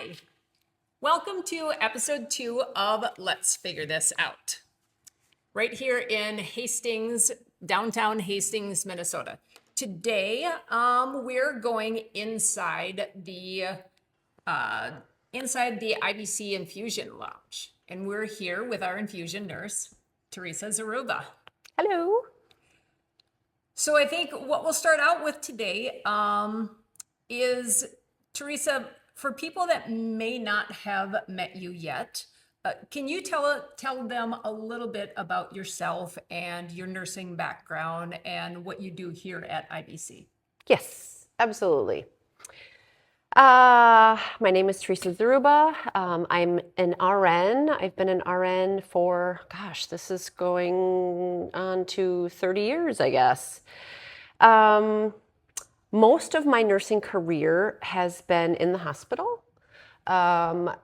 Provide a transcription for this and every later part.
Hi, welcome to episode 2 of Let's Figure This Out. Right here in Hastings, downtown Hastings, Minnesota. Today, we're going inside the IBC Infusion Lounge, and we're here with our infusion nurse, Theresa Zaruba. Hello. So I think what we'll start out with today is, Theresa, for people that may not have met you yet, can you tell them a little bit about yourself and your nursing background and what you do here at IBC? Yes, absolutely. My name is Theresa Zaruba. I'm an RN. I've been an RN for, this is going on to 30 years, I guess. Most of my nursing career has been in the hospital,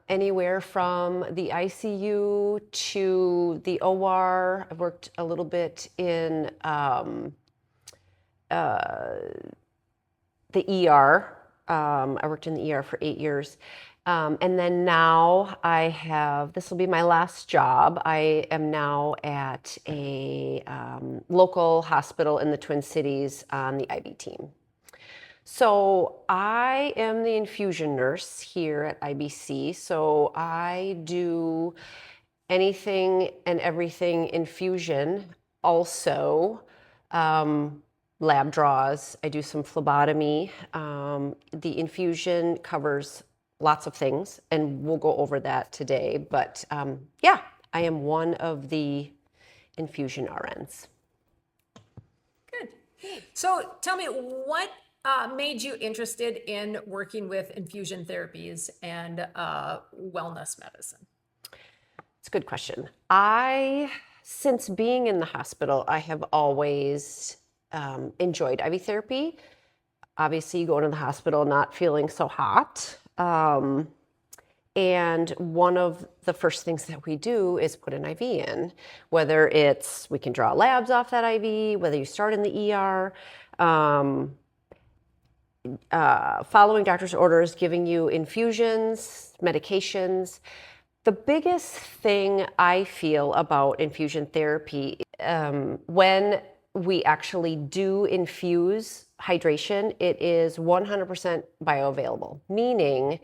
anywhere from the ICU to the OR. I've worked a little bit in the ER. I worked in the ER for 8 years. And then now this will be my last job. I am now at a local hospital in the Twin Cities on the IB team. So I am the infusion nurse here at IBC. So I do anything and everything infusion. Also, lab draws. I do some phlebotomy. The infusion covers lots of things, and we'll go over that today. But I am one of the infusion RNs. Good. So tell me, what made you interested in working with infusion therapies and wellness medicine? It's a good question. Since being in the hospital, I have always enjoyed IV therapy. Obviously, you go into the hospital not feeling so hot. And one of the first things that we do is put an IV in, whether we can draw labs off that IV, whether you start in the ER, following doctor's orders, giving you infusions, medications. The biggest thing I feel about infusion therapy, when we actually do infuse hydration, it is 100% bioavailable, meaning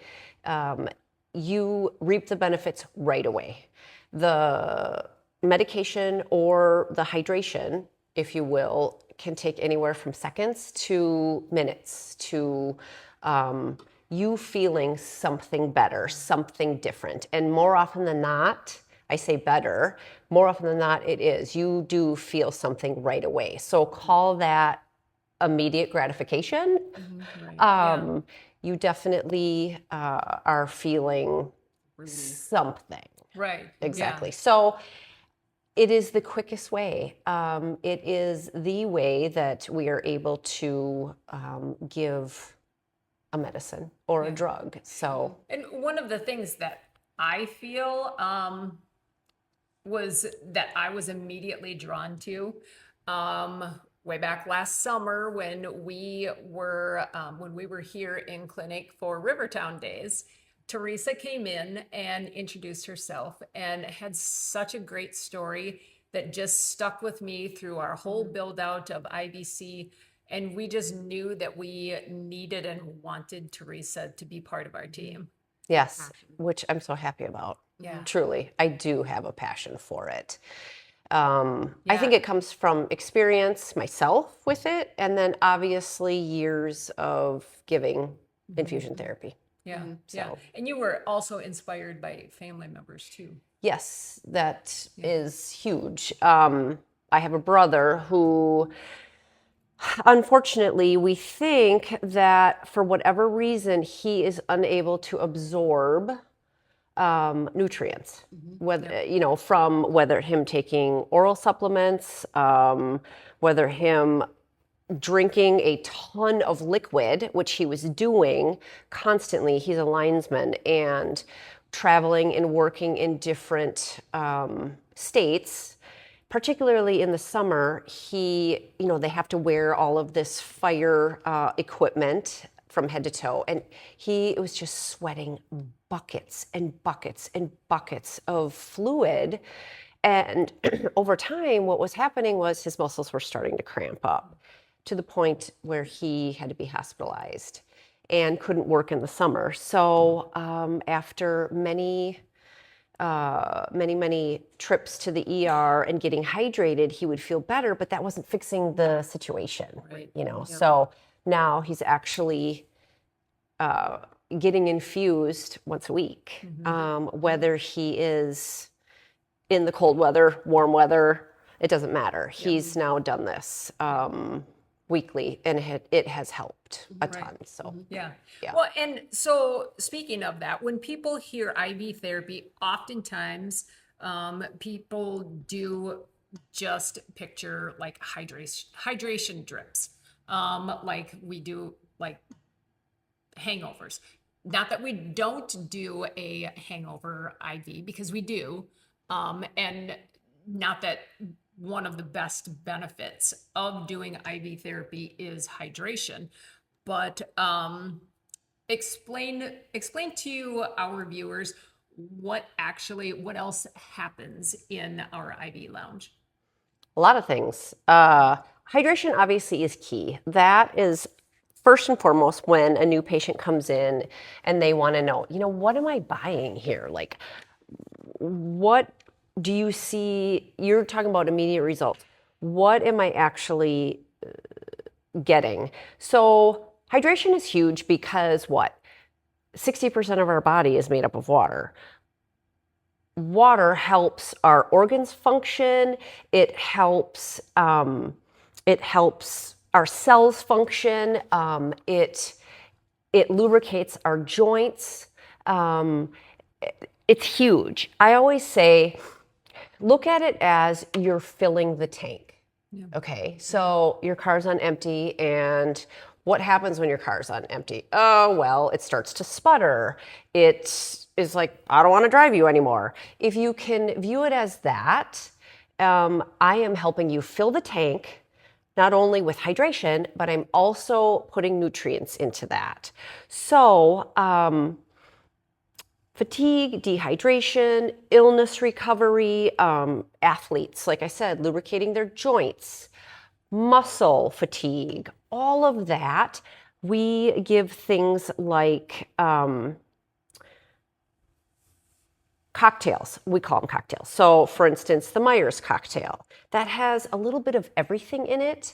you reap the benefits right away. The medication or the hydration, if you will, can take anywhere from seconds to minutes to you feeling something better, something different. And more often than not, I say better, more often than not it is. You do feel something right away. So call that immediate gratification. Right. You definitely are feeling something. Right. Exactly. Yeah. So it is the quickest way. It is the way that we are able to give a medicine or a drug. So, and one of the things that I feel was that I was immediately drawn to way back last summer when we were here in clinic for Rivertown Days. Theresa came in and introduced herself and had such a great story that just stuck with me through our whole build out of IBC. And we just knew that we needed and wanted Theresa to be part of our team. Yes, which I'm so happy about. Yeah. Truly, I do have a passion for it. I think it comes from experience myself with it, and then obviously years of giving infusion therapy. Yeah, yeah. And you were also inspired by family members too. Yes, that is huge. I have a brother who, unfortunately, we think that for whatever reason, he is unable to absorb nutrients, whether him taking oral supplements, whether him drinking a ton of liquid, which he was doing constantly. He's a linesman and traveling and working in different states. Particularly in the summer, they have to wear all of this fire equipment from head to toe. And he was just sweating buckets and buckets and buckets of fluid. And over time, what was happening was his muscles were starting to cramp up to the point where he had to be hospitalized and couldn't work in the summer. So after many trips to the ER and getting hydrated, he would feel better, but that wasn't fixing the situation, Right. you know? Yep. So now he's actually getting infused once a week, whether he is in the cold weather, warm weather, it doesn't matter. He's now done this weekly, and it has helped a ton. So Yeah. Yeah. Well, and so speaking of that, when people hear IV therapy, oftentimes people do just picture like hydration drips, like we do like hangovers. Not that we don't do a hangover IV, because we do, and not that one of the best benefits of doing IV therapy is hydration, but explain to our viewers what else happens in our IV lounge. A lot of things. Hydration obviously is key. That is first and foremost when a new patient comes in and they want to know, what am I buying here? Like, what do you see? You're talking about immediate results. What am I actually getting? So hydration is huge because 60% of our body is made up of water. Water helps our organs function. It helps our cells function. It lubricates our joints. It's huge. I always say, look at it as you're filling the tank. Yeah. Okay, so your car's on empty, and what happens when your car's on empty? Oh, well, it starts to sputter. It is like, I don't want to drive you anymore. If you can view it as that, I am helping you fill the tank, not only with hydration, but I'm also putting nutrients into that. So, fatigue, dehydration, illness recovery, athletes, like I said, lubricating their joints, muscle fatigue, all of that. We give things like cocktails. We call them cocktails. So for instance, the Myers cocktail, that has a little bit of everything in it.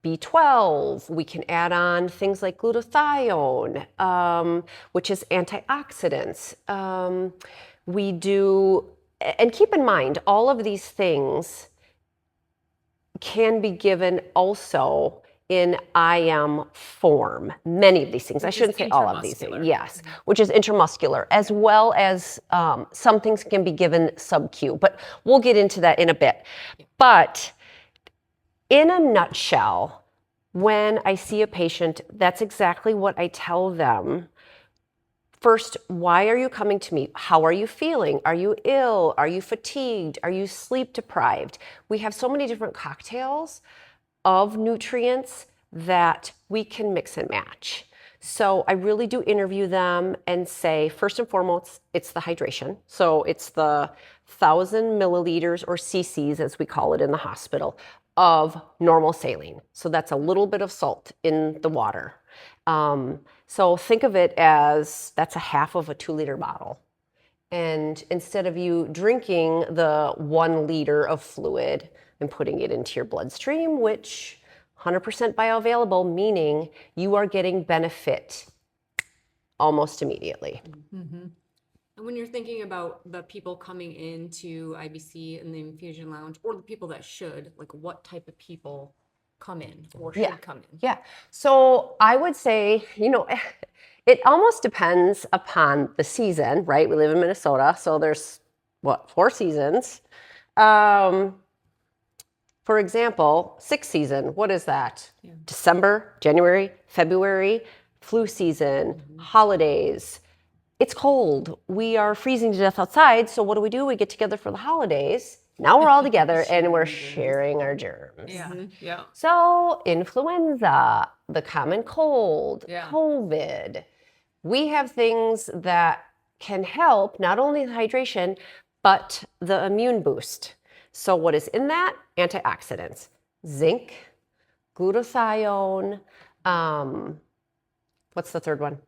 B12, we can add on things like glutathione, which is antioxidants. We do, and keep in mind, all of these things can be given also in IM form. Many of these things, I shouldn't say all of these things, yes, which is intramuscular, as well as some things can be given sub-Q, but we'll get into that in a bit. But in a nutshell, when I see a patient, that's exactly what I tell them. First, why are you coming to me? How are you feeling? Are you ill? Are you fatigued? Are you sleep deprived? We have so many different cocktails of nutrients that we can mix and match. So I really do interview them and say, first and foremost, it's the hydration. So it's the 1,000 milliliters, or cc's as we call it in the hospital, of normal saline. So that's a little bit of salt in the water. So think of it as that's a half of a 2-liter bottle. And instead of you drinking the 1 liter of fluid and putting it into your bloodstream, which 100% bioavailable, meaning you are getting benefit almost immediately. Mm-hmm. And when you're thinking about the people coming into IBC and the Infusion Lounge, or the people that should, like what type of people come in or should come in? Yeah. So I would say, it almost depends upon the season, right? We live in Minnesota, so there's 4 seasons. For example, 6th season, what is that? Yeah. December, January, February, flu season, holidays. It's cold. We are freezing to death outside, so what do? We get together for the holidays. Now we're all together and we're sharing our germs. Yeah. Yeah. So influenza, the common cold, Yeah. COVID, we have things that can help not only the hydration, but the immune boost. So what is in that? Antioxidants, zinc, glutathione, what's the third one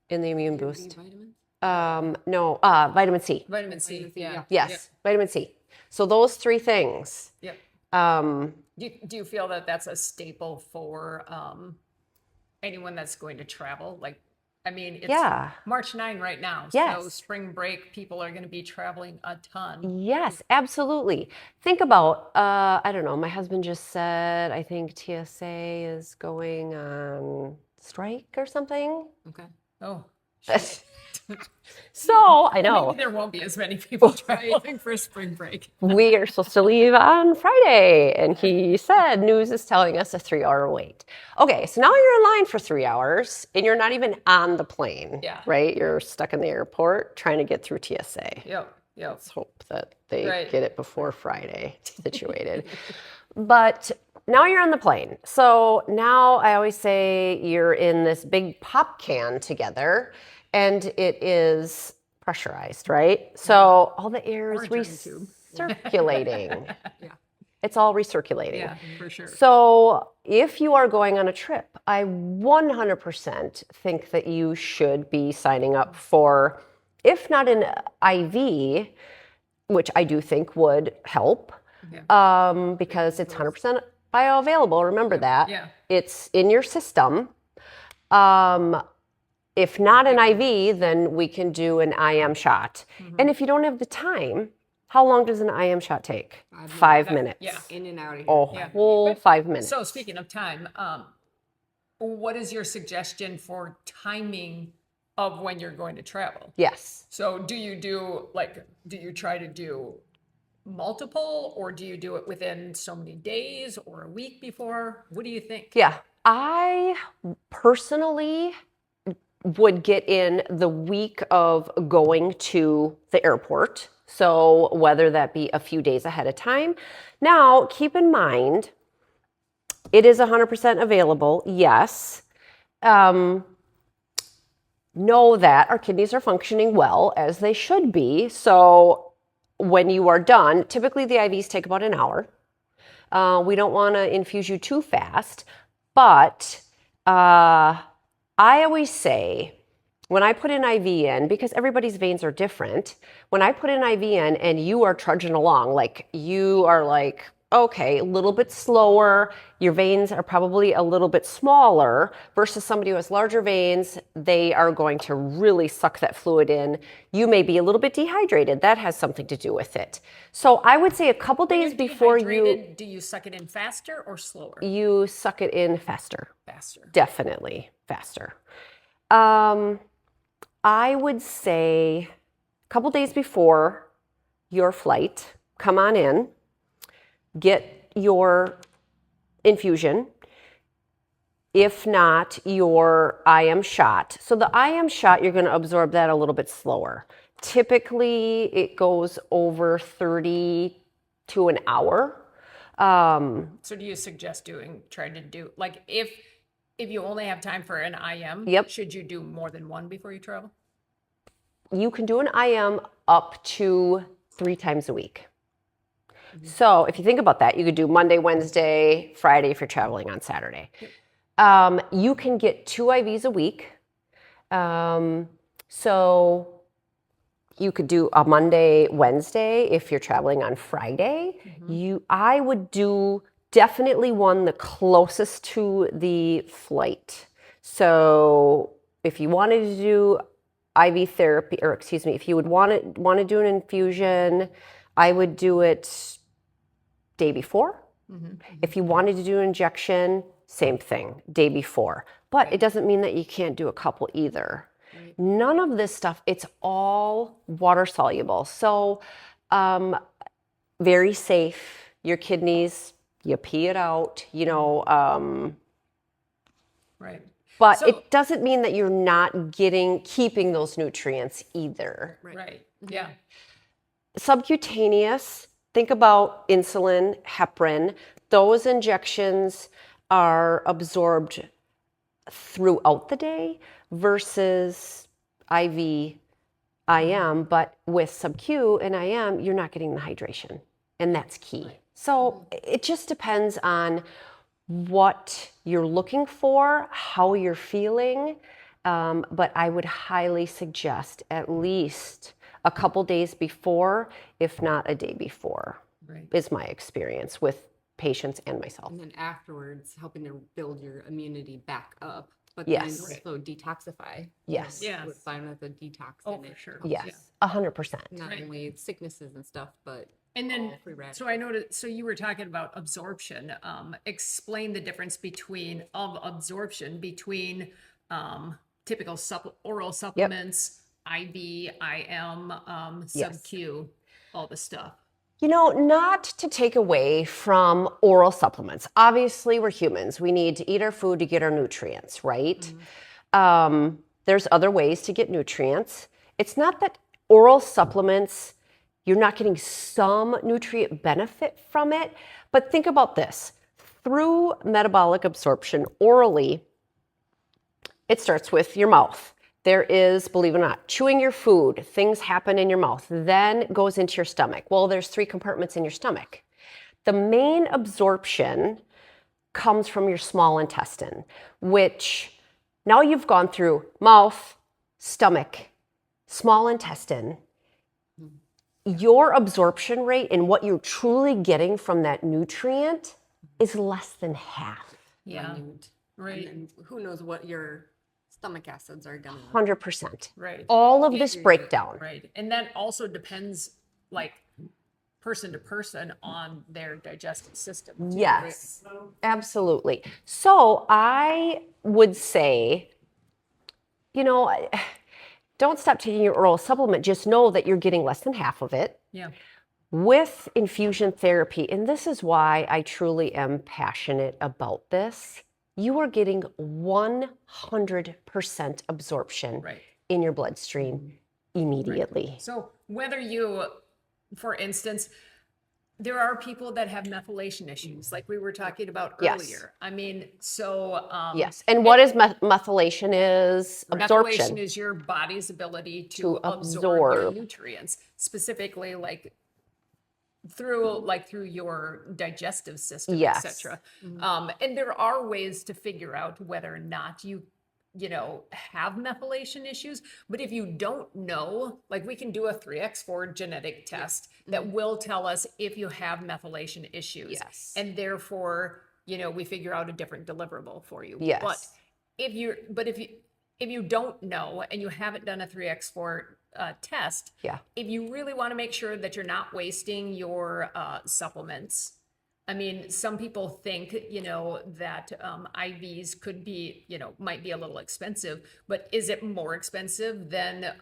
in the immune boost? No, vitamin C. Vitamin C. Yeah. Yes, vitamin C. So those three things. Yep. Um, Do you feel that that's a staple for anyone that's going to travel? Like, I mean, it's Yeah. March 9 right now. Yes. So spring break, people are going to be traveling a ton. Yes, absolutely. Think about, I don't know, my husband just said, I think TSA is going on strike or something. Okay. Oh, So I know maybe there won't be as many people traveling for spring break. we are supposed to leave on Friday. And he said, news is telling us a 3-hour wait. Okay, so now you're in line for 3 hours and you're not even on the plane, Yeah. right? You're stuck in the airport trying to get through TSA. Yep. Yep. Let's hope that they Right. get it before Friday situated. But now you're on the plane. So now I always say you're in this big pop can together and it is pressurized, right? So all the air is Or a germ tube. recirculating. Yeah. It's all recirculating. Yeah, for sure. So if you are going on a trip, I 100% think that you should be signing up for, if not an IV, which I do think would help, because it's 100% bioavailable. Remember that. Yeah. It's in your system. If not an IV, then we can do an IM shot. And if you don't have the time, how long does an IM shot take? 5 minutes. Yeah. In and out of here. Oh, Yeah. whole 5 minutes. So speaking of time, what is your suggestion for timing of when you're going to travel? Yes. So do you try to do multiple, or do you do it within so many days or a week before? What do you think? Yeah. I personally would get in the week of going to the airport. So whether that be a few days ahead of time. Now, keep in mind, it is 100% available. Yes. Know that our kidneys are functioning well, as they should be. So when you are done, typically the IVs take about an hour. We don't want to infuse you too fast, but I always say, when I put an IV in, because everybody's veins are different, when I put an IV in and you are trudging along, like you are like, okay, a little bit slower, your veins are probably a little bit smaller versus somebody who has larger veins, they are going to really suck that fluid in. You may be a little bit dehydrated. That has something to do with it. So I would say a couple days before Do you suck it in faster or slower? you suck it in faster. Faster. Definitely faster. I would say a couple days before your flight, come on in, get your infusion. If not, your IM shot. So the IM shot, you're going to absorb that a little bit slower. Typically, it goes over 30 to an hour. So do you suggest trying to do, like, if you only have time for an IM, Yep. should you do more than one before you travel? You can do an IM up to 3 times a week. So if you think about that, you could do Monday, Wednesday, Friday if you're traveling on Saturday. You can get 2 IVs a week. So you could do a Monday, Wednesday if you're traveling on Friday. I would do definitely one the closest to the flight. So if you wanted to do IV therapy, or excuse me, if you would want to do an infusion, I would do it day before. If you wanted to do an injection, same thing, day before. But it doesn't mean that you can't do a couple either. None of this stuff, it's all water soluble. So very safe. Your kidneys, you pee it out, Right. but So- it doesn't mean that you're not keeping those nutrients either. Right. Yeah. Subcutaneous, think about insulin, heparin. Those injections are absorbed throughout the day versus IV, IM, but with sub-Q and IM, you're not getting the hydration, and that's key. So it just depends on what you're looking for, how you're feeling, but I would highly suggest at least a couple days before, if not a day before, Right. is my experience with patients and myself. And then afterwards, helping to build your immunity back up, but Yes. then also detoxify. Yes. Yes. With vitamin with a detox Oh, in for it. sure. helps Yes, 100%. Not Right. only sicknesses and stuff, but And all then, free so I noticed, so you were talking about absorption. Explain the difference between absorption between typical oral supplements, IV, IM, sub-Q, all the stuff. You know, not to take away from oral supplements. Obviously, we're humans. We need to eat our food to get our nutrients, right? There's other ways to get nutrients. It's not that oral supplements, you're not getting some nutrient benefit from it, but think about this. Through metabolic absorption orally, it starts with your mouth. There is, believe it or not, chewing your food, things happen in your mouth, then goes into your stomach. Well, there's 3 compartments in your stomach. The main absorption comes from your small intestine, which now you've gone through mouth, stomach, small intestine. Your absorption rate and what you're truly getting from that nutrient is less than half. Yeah, minute. right, And then who knows what your stomach acids are gonna. 100%. right, All of this breakdown. right. And that also depends, like, person to person on their digestive system. too, Yes, absolutely. So I would say, you know, don't stop taking your oral supplement. Just know that you're getting less than half of it. Yeah, With infusion therapy, and this is why I truly am passionate about this, you are getting 100% absorption right. in your bloodstream immediately. So whether you, for instance, there are people that have methylation issues, like we were talking about Yes. earlier. I mean, so Yes. And what is methylation is absorption. methylation is your body's ability to To absorb your absorb. nutrients, specifically like through your digestive system, Yes. etc. And there are ways to figure out whether or not you have methylation issues. But if you don't know, like we can do a 3x4 genetic test that will tell us if you have methylation issues. Yes. And therefore, we figure out a different deliverable for you. Yes. But if you don't know and you haven't done a 3x4 test, Yeah. if you really want to make sure that you're not wasting your supplements, I mean, some people think, that IVs could be, might be a little expensive, but is it more expensive than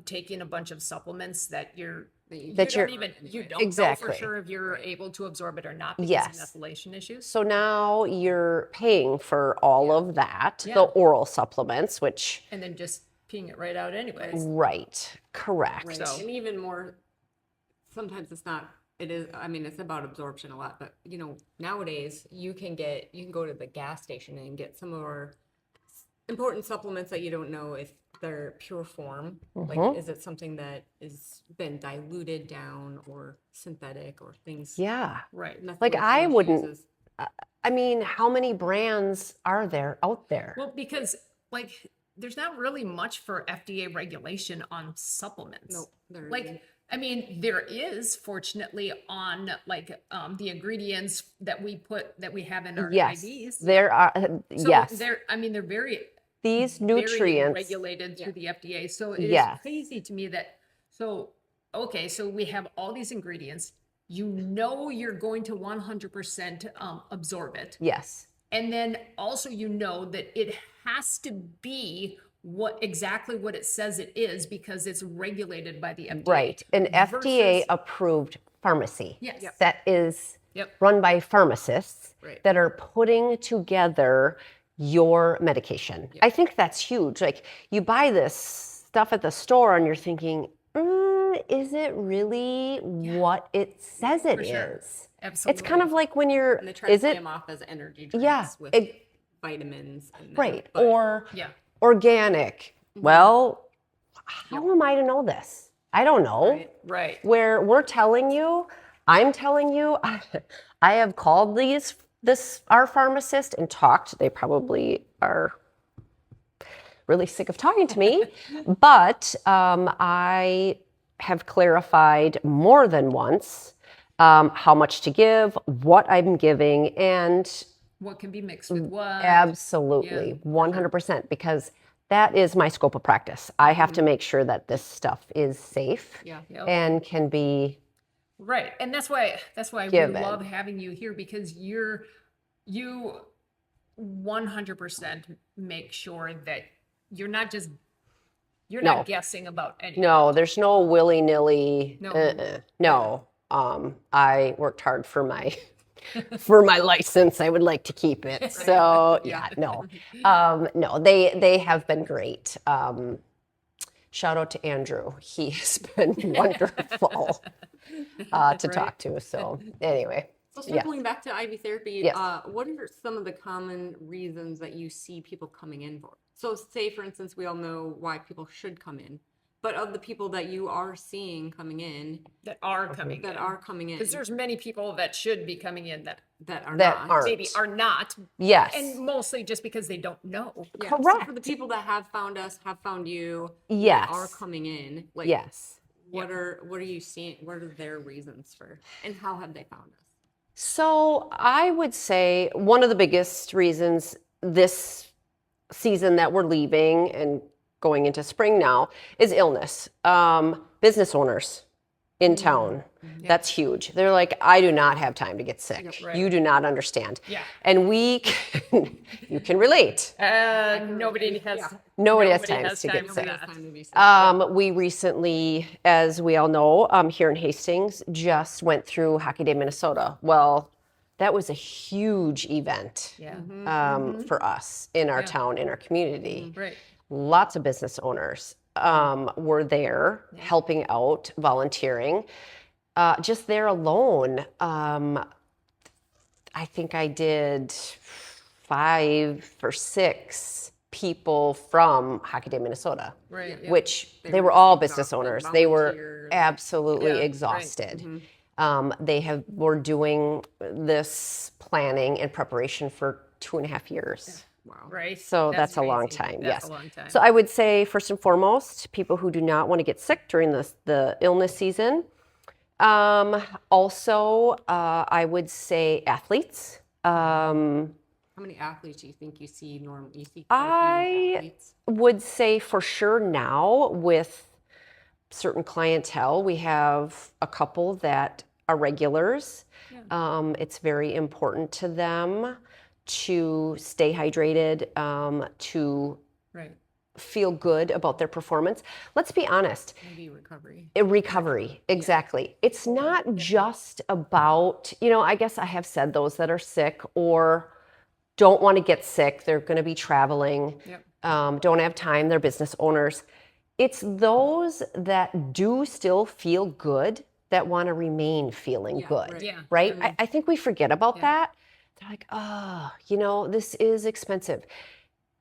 taking a bunch of supplements that you don't know Exactly. for sure if you're able to absorb it or not because Yes. of methylation issues? So now you're paying for all of that, Yeah. the oral supplements, which, And then just peeing it right out anyways. right, correct. Right. So- And even more, sometimes it's not, it is, I mean, it's about absorption a lot, but nowadays you can go to the gas station and get some of our important supplements that you don't know if they're pure form. Like, is it something that is been diluted down or synthetic or things? Yeah. Right. nothing Like, that I someone wouldn't- uses. I mean, how many brands are there out there? Well, because like there's not really much for FDA regulation on supplements. No, there Like, isn't. I mean, there is fortunately on like the ingredients that we have in our Yes, IVs. there are, So yes. they're very These very nutrients, regulated through the FDA. So it is Yes. crazy to me that so we have all these ingredients. You're going to 100% absorb it. yes, And then also that it has to be exactly what it says it is because it's regulated by the FDA. right. An FDA versus- approved pharmacy. Yes. Yep. That is Yep. run by pharmacists Right. that are putting together your medication. I think that's huge. Like, you buy this stuff at the store and you're thinking, is it really what it says it For sure. is? Absolutely. It's kind of like when you're, And they try to is play it them off as energy drinks Yeah, with it- vitamins. And right? but Or Yeah. organic. Well, how am I to know this? I don't know. Right. Where we're telling you, I'm telling you, I have called our pharmacist and talked. They probably are really sick of talking to me, but I have clarified more than once how much to give, what I'm giving, and What can be mixed with what? absolutely, 100%, because that is my scope of practice. I have to make sure that this stuff is safe Yeah. Yep. and can be Right. And that's why we Given. love having you here, because you 100% make sure that you're not No. not guessing about anything. No, there's no willy-nilly. No. No. I worked hard for my for my license. I would like to keep it. So yeah, no. No, they have been great. Shout out to Andrew. He has been wonderful to talk to. So anyway. So circling back to IV therapy, Yes. what are some of the common reasons that you see people coming in for? So say, for instance, we all know why people should come in, but of the people that you are seeing coming in, That are coming that in. are coming in, Because there's many people that should be coming in that that are That not. aren't. maybe are not. Yes. And mostly just because they don't know. Yeah, so Correct. for the people that have found us, have found you, Yes. that are coming in, like, Yes. what are you seeing? What are their reasons for, and how have they found us? So I would say one of the biggest reasons this season that we're leaving and going into spring now is illness. Business owners in town. That's huge. They're like, I do not have time to get sick. Right. You do not understand. Yeah. And you can relate. Nobody has Nobody has nobody time has to time get for sick. that. Time to be sick. We recently, as we all know, here in Hastings, just went through Hockey Day, Minnesota. Well, that was a huge event Yeah. for us in our town, in our community. Right. Lots of business owners were there helping out, volunteering. Just there alone, I think I did 5 or 6 people from Hockey Day, Minnesota, Right. Yeah. which They they were were just all business exhausted, owners. They were volunteers. absolutely Yeah, right. exhausted. Were doing this planning and preparation for 2.5 years. Wow. Right. So that's a long crazy. time. That's Yes. a long time. So I would say first and foremost, people who do not want to get sick during the illness season. Also, I would say athletes. How many athletes do you think you see normally? You see quite a few I athletes? would say for sure now with certain clientele, we have a couple that are regulars. It's very important to them to stay hydrated, to right. feel good about their performance. Let's be honest. Maybe recovery. Recovery, exactly. It's not just about, I guess I have said those that are sick or don't want to get sick. They're going to be traveling, Yep. don't have time. They're business owners. It's those that do still feel good that want to remain feeling Yeah, good, right. Yeah. right? I think we forget about Yeah. that. They're like, this is expensive.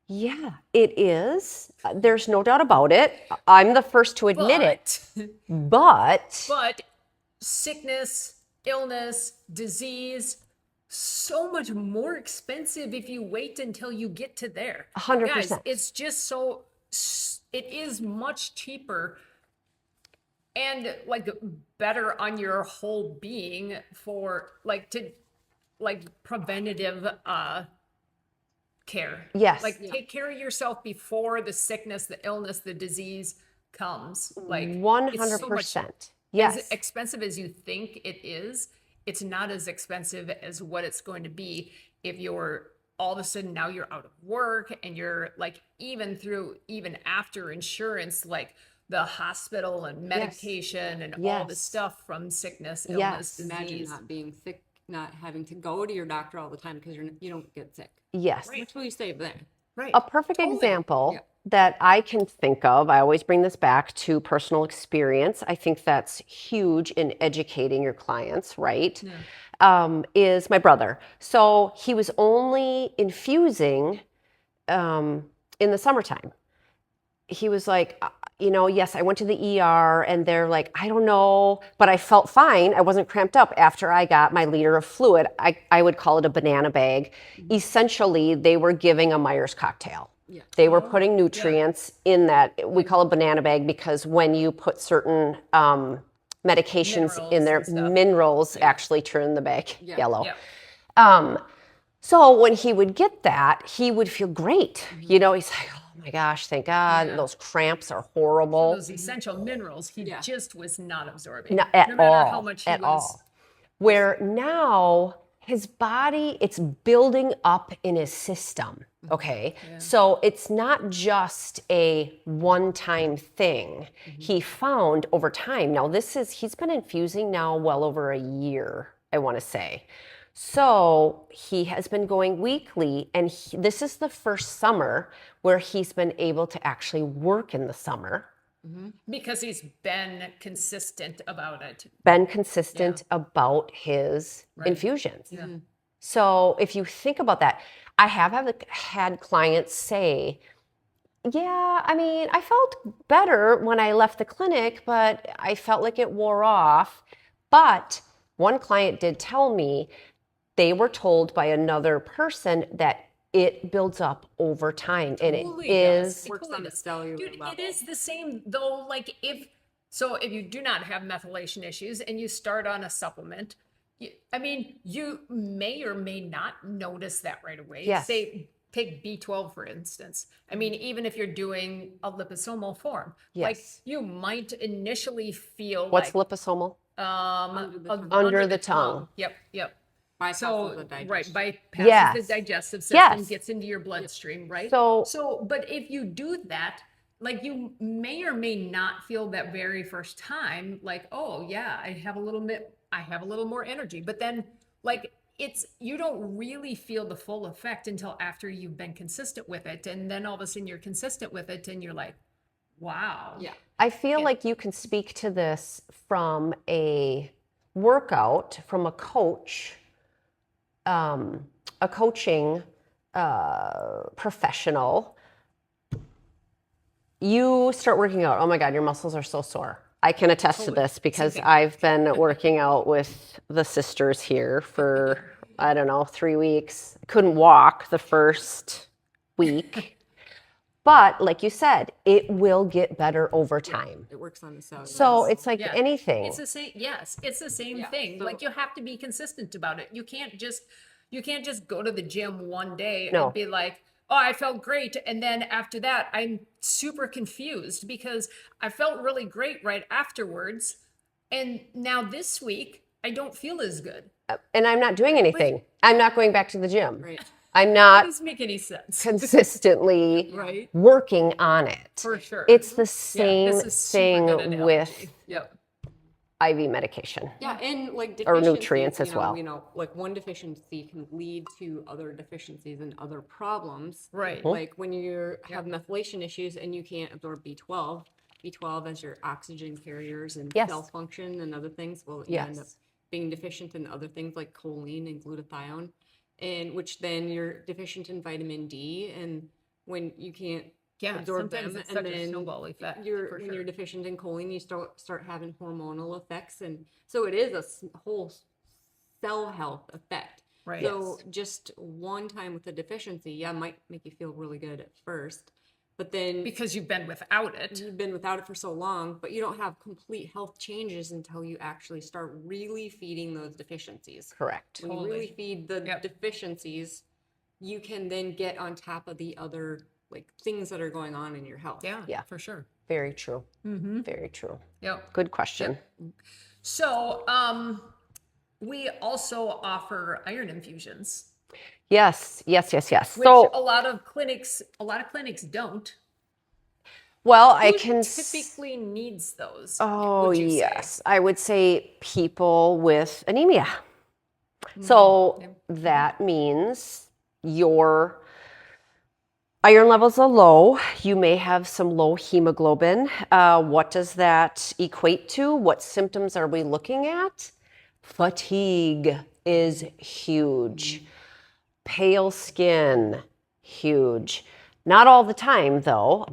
Yeah, it is. There's no doubt about it. I'm the first to admit it. But But sickness, illness, disease, so much more expensive if you wait until you get to there. 100%. Guys, it's just it is much cheaper and like better on your whole being for preventative care. Yes. Like take care of yourself before the sickness, the illness, the disease comes. Like it's so much 100%. Yes. as expensive as you think it is, it's not as expensive as what it's going to be if you're all of a sudden now you're out of work and you're like even after insurance, like the hospital and medication and all the Yes. stuff from sickness, Yes. illness, Imagine disease. not being sick, not having to go to your doctor all the time because you don't get sick. Yes. How much will you save there? Right. A perfect Totally. example, that I can think of, I always bring this back to personal experience. I think that's huge in educating your clients, right? Is my brother. So he was only infusing in the summertime. He was like, yes, I went to the ER and they're like, I don't know, but I felt fine. I wasn't cramped up after I got my liter of fluid. I would call it a banana bag. Essentially, they were giving a Myers cocktail. Yeah. They were putting nutrients in that. We call it banana bag because when you put certain medications in Minerals there, and stuff. minerals actually turn the bag yellow. Yeah. So when he would get that, he would feel great. He's like, oh my gosh, thank God. Yeah. Those cramps are horrible. Those essential minerals he just was not absorbing. Not at no matter all. how much he at was. all. Where now his body, it's building up in his system. Okay. So it's not just a one-time thing. He found over time. Now he's been infusing now well over a year, I want to say. So he has been going weekly, and this is the first summer where he's been able to actually work in the summer. Because he's been consistent about it. Been consistent about his infusions. So if you think about that, I have had clients say, yeah, I mean, I felt better when I left the clinic, but I felt like it wore off. But one client did tell me they were told by another person that it builds up over time, and it Totally is does. It Works totally on a does. cellular Dude, level. it is the same though. Like if you do not have methylation issues and you start on a supplement, you may or may not notice that right away. Yes. Say take B12 for instance. I mean, even if you're doing a liposomal form, like Yes. you might initially feel What's like liposomal? under the tongue. Yep. Bypasses So the digestion. right, bypasses Yes. the digestive system, Yes. gets into your bloodstream, right? So- but if you do that, like you may or may not feel that very first time, like, oh yeah, I have a little more energy. But then like you don't really feel the full effect until after you've been consistent with it. And then all of a sudden you're consistent with it and you're like, wow. Yeah. I feel like you can speak to this from a workout, from a coach, a coaching professional. You start working out, oh my God, your muscles are so sore. I can attest to this because I've been working out with the sisters here for, I don't know, 3 weeks. Couldn't walk the first week. But like you said, it will get better over time. It works on the cellular. So it's like Yeah. anything. It's the same. Yes, it's the same thing. so- Like you have to be consistent about it. You can't just go to the gym one day No. and be like, oh, I felt great, and then after that, I'm super confused because I felt really great right afterwards, and now this week I don't feel as good. And I'm not doing anything. I'm not going back to the gym. Right. I'm That not doesn't make any sense. consistently Right. working on it. For sure. It's the Yeah, same this is super thing good analogy. with Yep. IV medication. Yeah, and like Or deficiencies, nutrients as well. Like one deficiency can lead to other deficiencies and other problems. Right. Like when you have methylation issues and you can't absorb B12 as your oxygen carriers and Yes. cell function and other things, well, you end up Yes. being deficient in other things like choline and glutathione, and which then you're deficient in vitamin D, and when you can't Yeah, absorb sometimes them, it's and such a then snowball effect, for when sure. you're deficient in choline, you start having hormonal effects, and so it is a whole cell health effect. Right. So just one time with a deficiency, might make you feel really good at first, but then Because you've been without it. you've been without it for so long, but you don't have complete health changes until you actually start really feeding those deficiencies. Correct. When you Totally. really feed the Yep. deficiencies, you can then get on top of the other like things that are going on in your health. Yeah, for sure. Very true. Very true. Yep. Good question. So, we also offer iron infusions, Yes. which So, a lot of clinics don't. well, I Who can. typically needs those. Oh, would you say? yes. I would say people with anemia. So Yep. that means your Iron levels are low. You may have some low hemoglobin. What does that equate to? What symptoms are we looking at? Fatigue is huge. Pale skin, huge. Not all the time, though.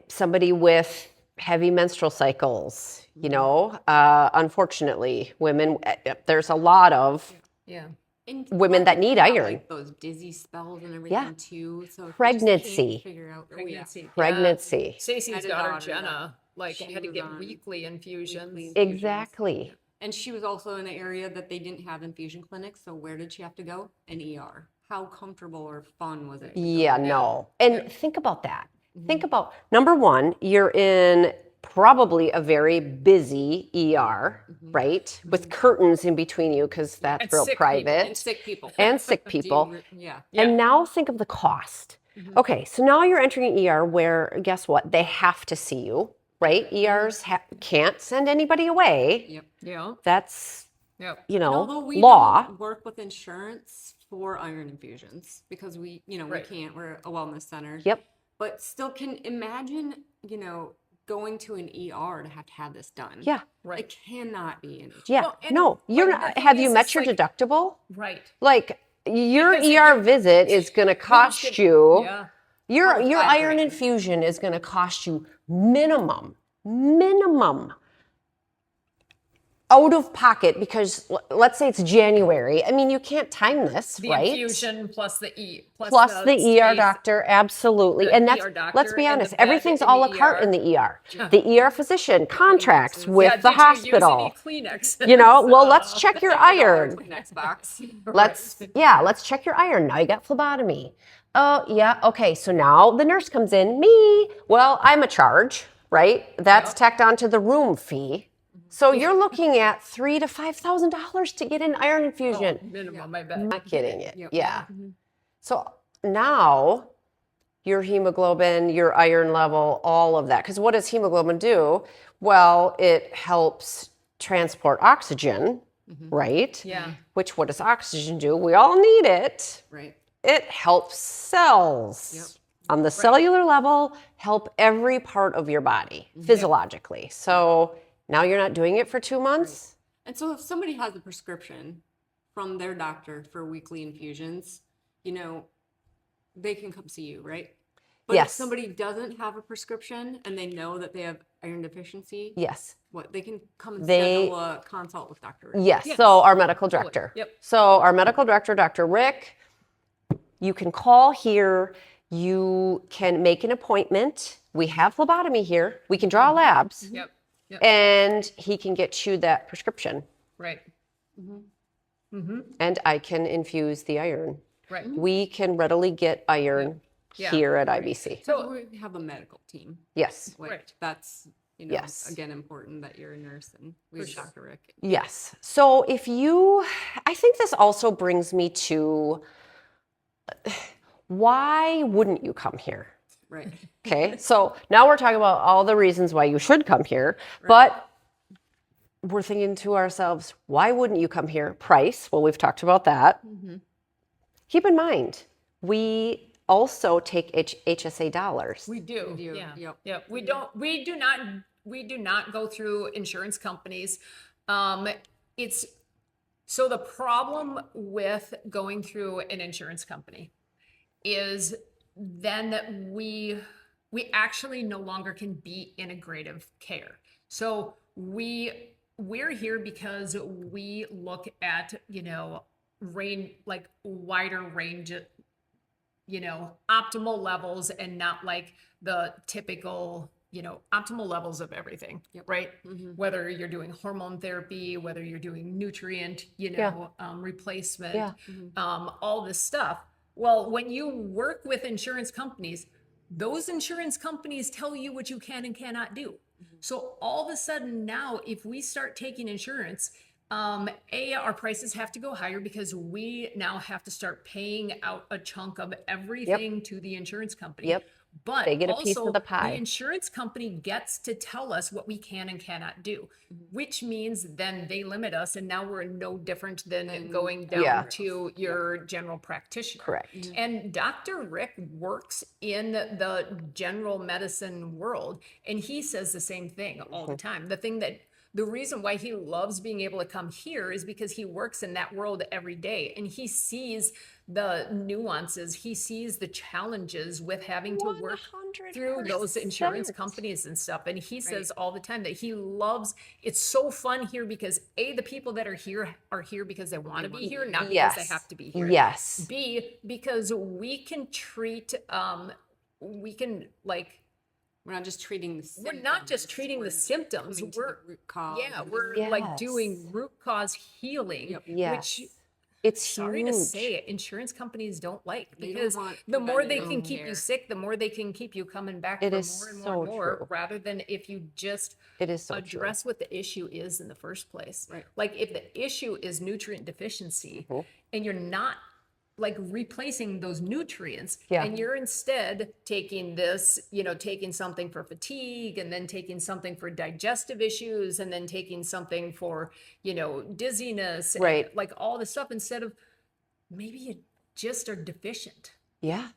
Somebody with heavy menstrual cycles, unfortunately, women, there's a lot of Yeah. And women that need have, iron. like those dizzy spells and everything too. So if you just can't Pregnancy. figure out Pregnancy. Pregnancy. Yeah. Stacey's Had a daughter, daughter that Jenna, like she had to was get on weekly infusions. weekly- Exactly. And she was also in an area that they didn't have infusion clinics. So where did she have to go? An ER. How comfortable or fun was it? to go Yeah, there? no. And think about that. Think about, number one, you're in probably a very busy ER, right? With curtains in between you because that's And real sick people. private. And sick people. And sick Do you people. yeah. And now think of the cost. Okay, so now you're entering an ER where, guess what? They have to see you, right? ERs can't send anybody away. Yep. Yeah. That's, Yep. And although we law. don't work with insurance for iron infusions because we Right. can't, we're a wellness center. Yep. But still can imagine, going to an ER to have this done. Yeah. Right. It cannot be an issue. Yeah. Well, and No, you're like, the not. thing Have you is, met it's your like- deductible? Right. Like your Because if ER you- visit is going to cost get- you. Yeah. Your $5 iron grand. infusion is going to cost you minimum out of pocket because let's say it's January. I mean, you can't time this, The right? infusion plus the Plus the ER space. doctor, absolutely. the And that's, ER doctor let's be and the honest, bed everything's in a the la carte ER. in the ER. The ER physician contracts with Yeah, the did hospital. You use any Kleenex? Well, let's check your iron. Next box. Let's check your iron. Now you got phlebotomy. Oh, yeah, okay. So now the nurse comes in. Me, well, I'm a charge, right? That's tacked onto the room fee. So you're looking at $3,000 to $5,000 to get an iron infusion. Minimum, I bet. Not getting it. Yep. Yeah. So now your hemoglobin, your iron level, all of that. Because what does hemoglobin do? Well, it helps transport oxygen, right? Yeah. Which what does oxygen do? We all need it. Right. It helps cells on the cellular level, help every part of your body physiologically. So now you're not doing it for 2 months. And so if somebody has a prescription from their doctor for weekly infusions, they can come see you, right? But if Yes. somebody doesn't have a prescription and they know that they have iron deficiency, Yes. they can come and They- schedule a consult with Dr. Rick. Yes. Yes. So our medical director. Yep. So our medical director, Dr. Rick, you can call here. You can make an appointment. We have phlebotomy here. We can draw labs. Yep. Yep. And he can get you that prescription. Right. And I can infuse the iron. Right. We can readily get iron Yeah. here at IBC. So we have a medical team. Yes. Which Right. that's, Yes. again, important that you're a nurse and we have Dr. Rick. Yes. So I think this also brings me to why wouldn't you come here? Right. Okay. So now we're talking about all the reasons why you should come here, but we're thinking to ourselves, why wouldn't you come here? Price. Well, we've talked about that. Keep in mind, we also take HSA dollars. We do. We do, Yeah. yep. Yep. We do not go through insurance companies. It's so the problem with going through an insurance company is then that we actually no longer can be integrative care. So we're here because we look at, wider range, optimal levels and not like the typical, optimal levels of everything, right? Whether you're doing hormone therapy, whether you're doing nutrient, replacement, all this stuff. Well, when you work with insurance companies, those insurance companies tell you what you can and cannot do. So all of a sudden now, if we start taking insurance, our prices have to go higher because we now have to start paying out a chunk of everything to the insurance company. Yep. But They get a piece of also, the pie. insurance company gets to tell us what we can and cannot do, which means then they limit us, and now we're no different than going down Yeah. to your general practitioner. Correct. And Dr. Rick works in the general medicine world, and he says the same thing all the time. The reason why he loves being able to come here is because he works in that world every day, and he sees the nuances, he sees the challenges with having to work through those insurance 100%. companies and stuff. And he says all the time that he loves, it's so fun here because A, the people that are here because they want to be here, not because they have to be here. Yes. B, because we can treat, we can like, We're not just treating the symptoms. we're not just treating the symptoms. coming to We're, the root cause. we're like doing root cause healing, Yes. which It's sorry huge. to say it, insurance companies don't like, They don't because want the more they preventative can keep you care. sick, the more they can keep you coming back It for is more and so more and more, true. rather than if you just It is so true. address what the issue is in the first place. Right. Like if the issue is nutrient deficiency and you're not like replacing those nutrients, Yeah. and you're instead taking this, taking something for fatigue, and then taking something for digestive issues, and then taking something for, dizziness, and, Right. like all this stuff, instead of maybe you just are deficient. Yeah.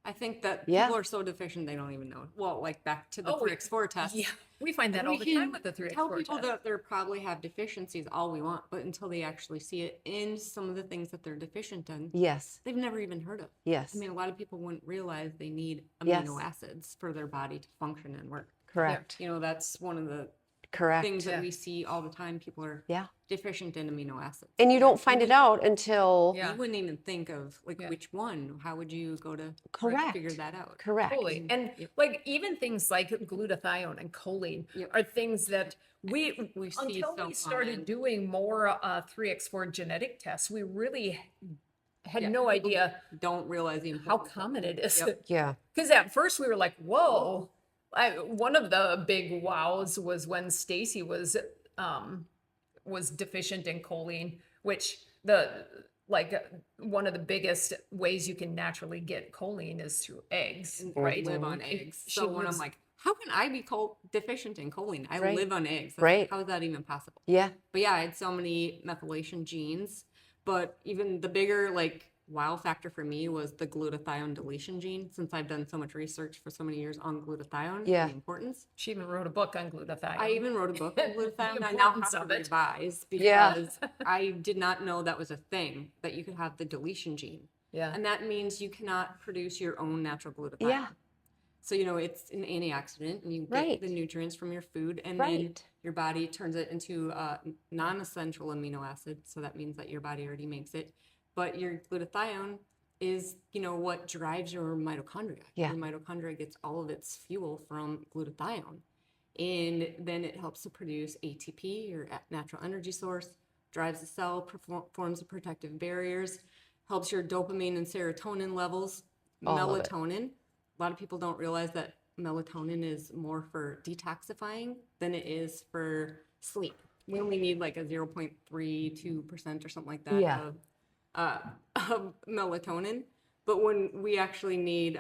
I think that Yeah. people are so deficient they don't even know. Well, like back to the Oh, 3x4 test. Yeah, we find that all the time with the 3x4 tell people test. that they probably have deficiencies all we want, but until they actually see it in some of the things that they're deficient in, Yes. they've never even heard of. Yes. I mean, a lot of people wouldn't realize they need Yes. amino acids for their body to function and work. Correct. That's one of the Correct. things that we see all the time. People are Yeah. deficient in amino acids. And you don't find it out until Yeah. You wouldn't even think of which one. How would you go to Correct. figure that out? correct. Totally. And like even things like glutathione and choline are things that we see until so we started common. doing more 3x4 genetic tests, we really had no people idea Don't realize the how importance of common it is. Yep. Yeah. Because at first we were like, whoa. One of the big wows was when Stacy was deficient in choline, which one of the biggest ways you can naturally get choline is through eggs, right? Live on If eggs. she So when I'm lives- like, how can I be deficient in choline? I Right. live on eggs. Right. How is that even possible? Yeah. But yeah, I had so many methylation genes. But even the bigger wow factor for me was the glutathione deletion gene, since I've done so much research for so many years on glutathione Yeah. and the importance. She even wrote a book on glutathione. I even wrote a book on The glutathione. I now importance have of to it. revise Yeah. because I did not know that was a thing, that you could have the deletion gene. Yeah. And that means you cannot produce your own natural glutathione. Yeah. So, it's an antioxidant and you get Right. the nutrients from your food, and then Right. your body turns it into a non-essential amino acid. So that means that your body already makes it. But your glutathione is, what drives your mitochondria. Yeah. Your mitochondria gets all of its fuel from glutathione. And then it helps to produce ATP, your natural energy source, drives the cell, forms the protective barriers, helps your dopamine and serotonin levels, All of it. melatonin. A lot of people don't realize that melatonin is more for detoxifying than it is for sleep. We only need like a 0.32% or something like that Yeah. of melatonin. But when we actually need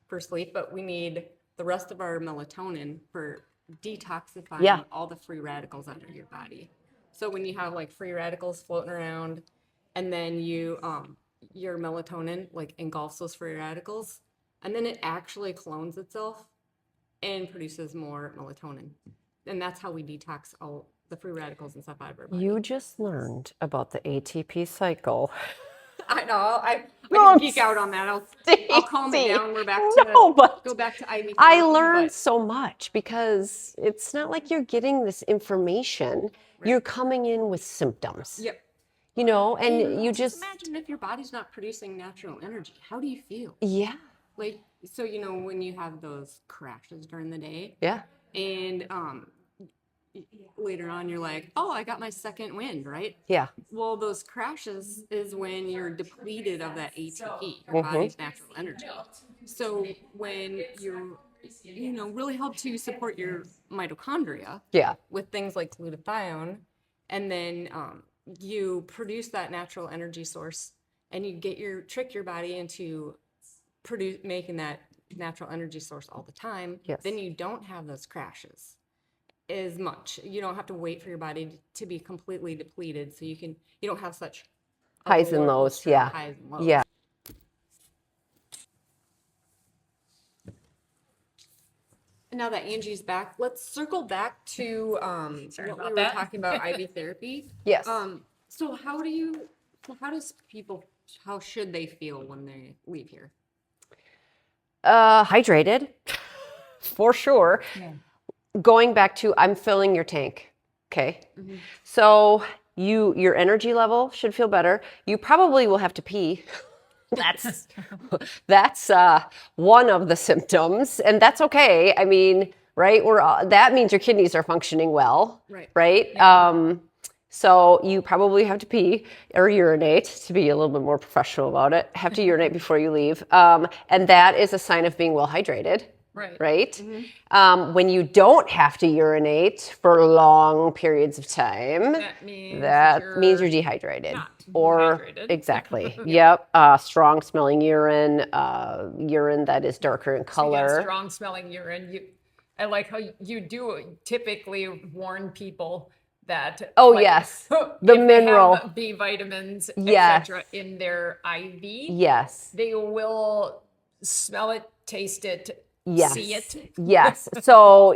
for sleep, but we need the rest of our melatonin for detoxifying Yeah. all the free radicals under your body. So when you have free radicals floating around, and then your melatonin engulfs those free radicals, and then it actually clones itself and produces more melatonin. And that's how we detox all the free radicals and stuff out of our body. You just learned about the ATP cycle. I know. I No, can geek out on that. I'll calm it Stacy. down. We're back to No, but go back to IBC. I learned so much because it's not like you're getting this information. You're coming in with symptoms. Yep. And you just imagine if your body's not producing natural energy. How do you feel? yeah. So when you have those crashes during the day, Yeah. and later on you're like, oh, I got my second wind, right? Yeah. Well, those crashes is when you're depleted of that ATP, your body's natural energy. So when you're, really help to support your mitochondria Yeah. with things like glutathione, and then you produce that natural energy source, and you trick your body into making that natural energy source all the time, Yes. then you don't have those crashes as much. You don't have to wait for your body to be completely depleted, so you don't have such a Highs and roller lows, coaster of yeah. highs and lows. Yeah. Now that Angie's back, let's circle back to Sorry what we about were that. talking about IV therapy. Yes. So how should they feel when they leave here? Hydrated, for sure. Yeah. Going back to I'm filling your tank. Okay. So your energy level should feel better. You probably will have to pee. That's one of the symptoms, and that's okay. I mean, right? That means your kidneys are functioning well, right? So you probably have to pee or urinate, to be a little bit more professional about it. Have to urinate before you leave, and that is a sign of being well hydrated. Right? When you don't have to urinate for long periods of time, that means you're dehydrated. Or dehydrated. Exactly. Yep. Strong smelling urine, urine that is darker in color. Strong smelling urine. I like how you do typically warn people that. Oh, like, yes. if The they mineral. have B vitamins, Yes. etc. in their IV. Yes. They will smell it, taste it, Yes. see it. Yes. So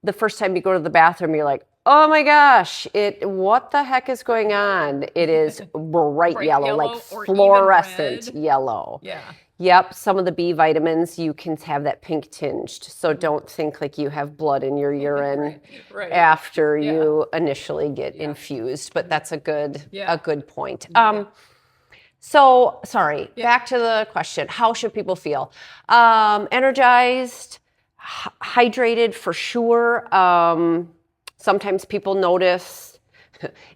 the first time you go to the bathroom, you're like, oh my gosh, what the heck is going on? It is bright yellow, like or even fluorescent red. yellow. Yeah. Yep. Some of the B vitamins, you can have that pink tinged. So don't think like you have blood in your urine Right. after you initially get infused. But that's a good point. So, sorry, back to the question. How should people feel? Energized, hydrated for sure. Sometimes people notice,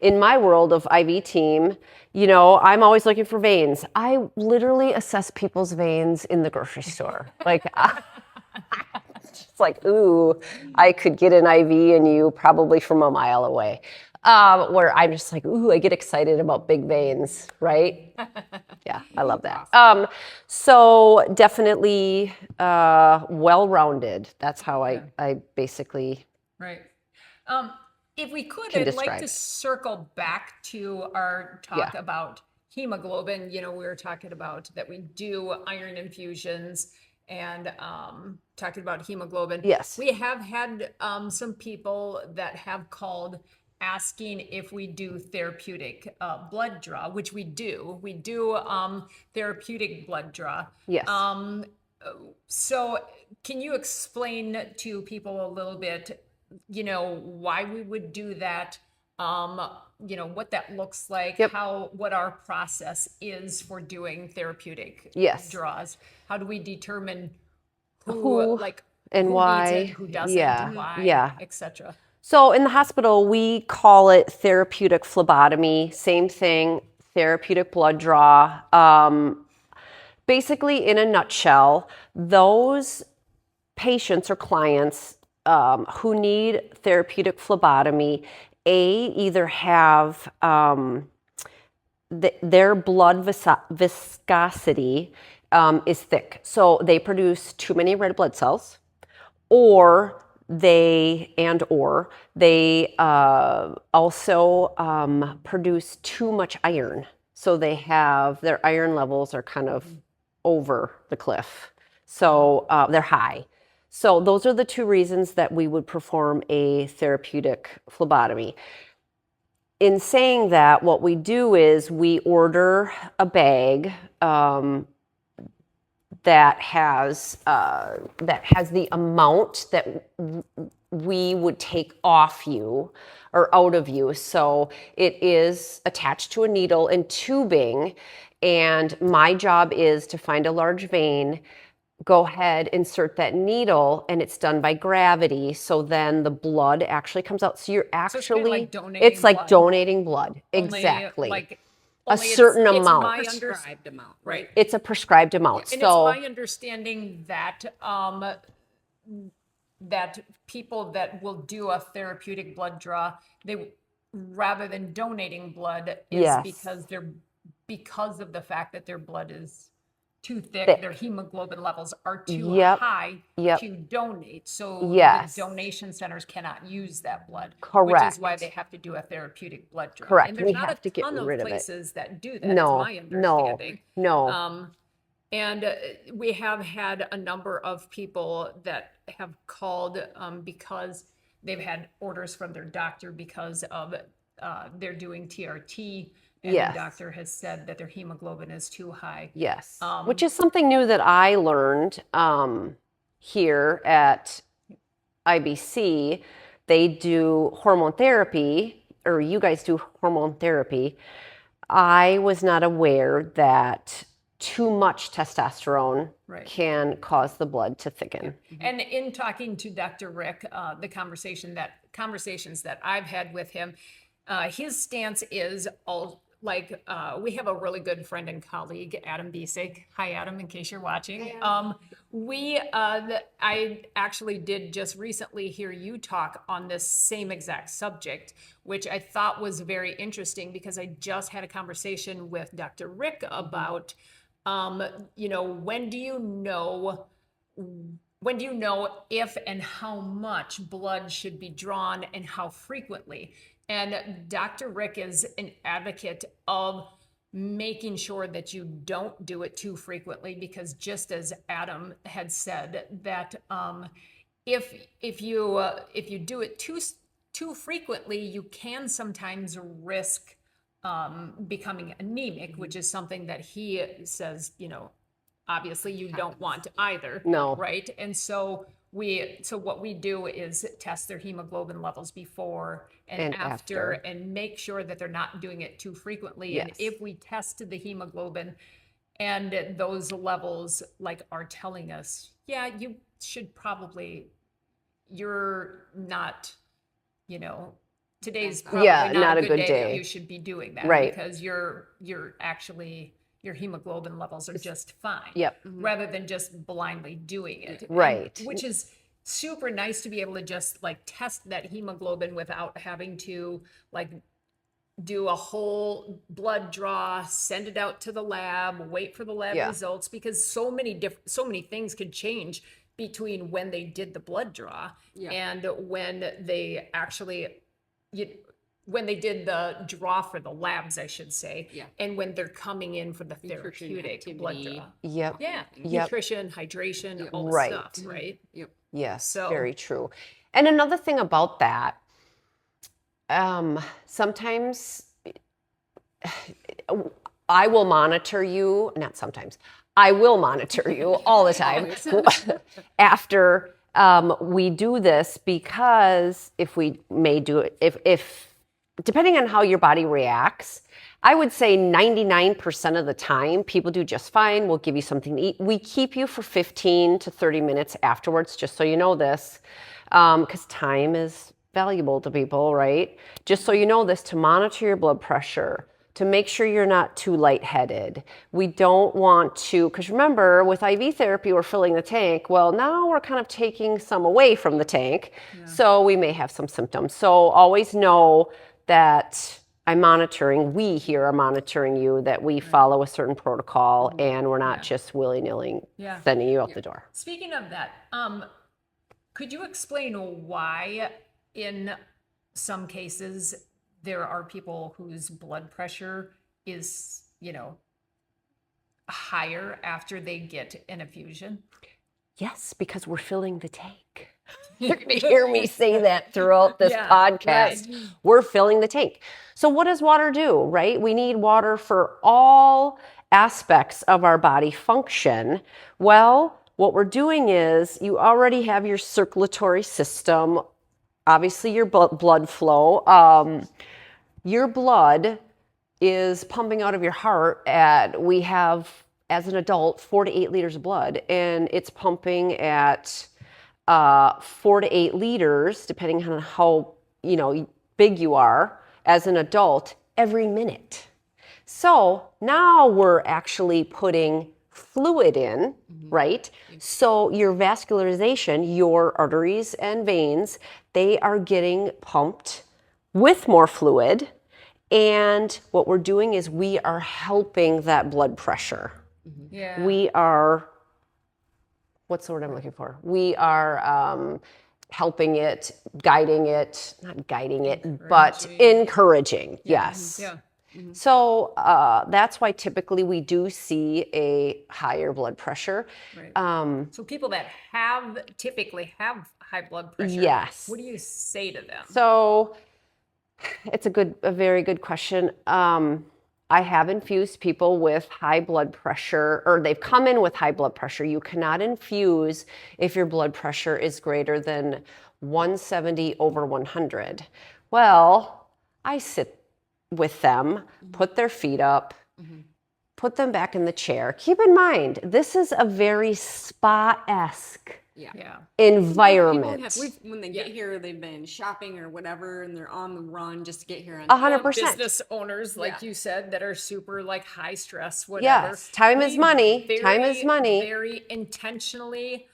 in my world of IV team, I'm always looking for veins. I literally assess people's veins in the grocery store. Like, it's like, ooh, I could get an IV in you probably from a mile away. Where I'm just like, ooh, I get excited about big veins, right? Yeah, I love that. So definitely well-rounded. That's how I basically Right. If we could, can I'd like describe to it. circle back to our talk about hemoglobin. We were talking about that we do iron infusions and talking about hemoglobin. Yes. We have had some people that have called asking if we do therapeutic blood draw, which we do. We do therapeutic blood draw. Yes. So can you explain to people a little bit, why we would do that, what that looks like, what our process is for doing therapeutic draws. How do we determine who and why, needs it, who doesn't, why, etc. So in the hospital, we call it therapeutic phlebotomy. Same thing, therapeutic blood draw. Basically, in a nutshell, those patients or clients who need therapeutic phlebotomy, either have their blood viscosity is thick, so they produce too many red blood cells, or they also produce too much iron, so their iron levels are kind of over the cliff, so they're high. So those are the two reasons that we would perform a therapeutic phlebotomy. In saying that, what we do is we order a bag that has the amount that we would take off you or out of you. So it is attached to a needle and tubing, and my job is to find a large vein, go ahead, insert that needle, and it's done by gravity. So then the blood actually comes out. So you're actually, it's like donating blood. Exactly. A certain amount. Prescribed amount, right? It's a prescribed amount. And so, it's my understanding that that people that will do a therapeutic blood draw, they rather than donating blood is because of the fact that their blood is too thick, Thick. their hemoglobin levels are too Yep. high Yep. to donate. So Yes. the donation centers cannot use that blood, which Correct. is why they have to do a therapeutic blood draw. Correct. And there's We not have a to get ton of rid of it. places that do that, No, is my no, understanding. no. And we have had a number of people that have called because they've had orders from their doctor because of they're doing TRT, and Yes. the doctor has said that their hemoglobin is too high. Yes, which is something new that I learned here at IBC. They do hormone therapy, or you guys do hormone therapy. I was not aware that too much testosterone Right. can cause the blood to thicken. And in talking to Dr. Rick, the conversations that I've had with him, his stance is all like we have a really good friend and colleague, Adam Bisick. Hi, Adam, in case you're watching. I actually did just recently hear you talk on this same exact subject, which I thought was very interesting because I just had a conversation with Dr. Rick about, when do you know if and how much blood should be drawn and how frequently? And Dr. Rick is an advocate of making sure that you don't do it too frequently, because just as Adam had said, that if you do it too frequently, you can sometimes risk becoming anemic, which is something that he says, obviously you don't want either. No. Right. And so what we do is test their hemoglobin levels before and after, and make sure that they're not doing it too frequently. Yes. And if we test the hemoglobin and those levels are telling us, yeah, you should probably, you're not, today's probably not a good day that you should be doing that, right? Because you're actually, your hemoglobin levels are just fine. Yep. Rather than just blindly doing it. Right. And, which is super nice to be able to just test that hemoglobin without having to do a whole blood draw, send it out to the lab, wait for the lab results, because so many things could change between when they did the blood draw and when they actually when they did the draw for the labs, I should say, and when they're coming in for the therapeutic blood draw. Yep. Yeah. Yep. Nutrition, hydration, all the Right. stuff, right? Yep. Yes, So- very true. And another thing about that, sometimes I will monitor you, not sometimes, I will monitor you all the time after we do this, because if we may do it, if depending on how your body reacts, I would say 99% of the time, people do just fine. We'll give you something to eat. We keep you for 15 to 30 minutes afterwards, just so you know this, because time is valuable to people, right? Just so you know this, to monitor your blood pressure, to make sure you're not too lightheaded. We don't want to, because remember, with IV therapy, we're filling the tank. Well, now we're kind of taking some away from the tank, so we may have some symptoms. So always know that we here are monitoring you, that we follow a certain protocol, and we're not just willy-nilly sending you out the door. Speaking of that, could you explain why in some cases there are people whose blood pressure is, higher after they get an infusion? Yes, because we're filling the tank. You're going to hear me say that throughout this podcast. Right. We're filling the tank. So what does water do, right? We need water for all aspects of our body function. Well, what we're doing is, you already have your circulatory system, obviously your blood flow. Your blood is pumping out of your heart we have, as an adult, 4 to 8 liters of blood, and it's pumping at 4 to 8 liters, depending on how big you are as an adult, every minute. So now we're actually putting fluid in, right? So your vascularization, your arteries and veins, they are getting pumped with more fluid. And what we're doing is we are helping that blood pressure, Yeah. We are, what's the word I'm looking for? We are helping it, guiding it, not guiding it, but encouraging. Yes. Yeah. So that's why typically we do see a higher blood pressure. Right. So people that typically have high blood pressure, Yes. what do you say to them? So it's a very good question. I have infused people with high blood pressure, or they've come in with high blood pressure. You cannot infuse if your blood pressure is greater than 170 over 100. Well, I sit with them, put their feet up, put them back in the chair. Keep in mind, this is a very spa-esque Yeah. environment. When they get here, they've been shopping or whatever, and they're on the run just to get here. 100%. Business owners, like you said, that are super like high stress, whatever. Yes, time is We money. Time is money. Very intentionally